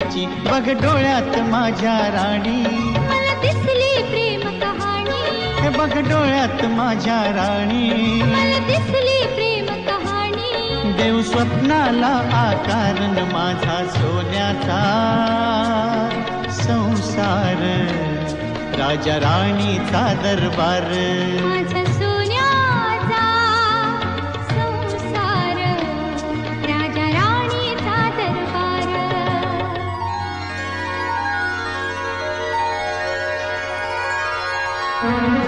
प्रेमाची बघ डोळ्यात माझ्या राणी, मला दिसली प्रेम कहाणी, बघ डोळ्यात माझ्या राणी, मला दिसली प्रेम कहाणी. देव स्वप्नाला आकारण माझा सोन्याचा संसार, राजा राणीचा दरबार. माझा सोन्याचा संसार, राजा राणीचा दरबार. Thank you.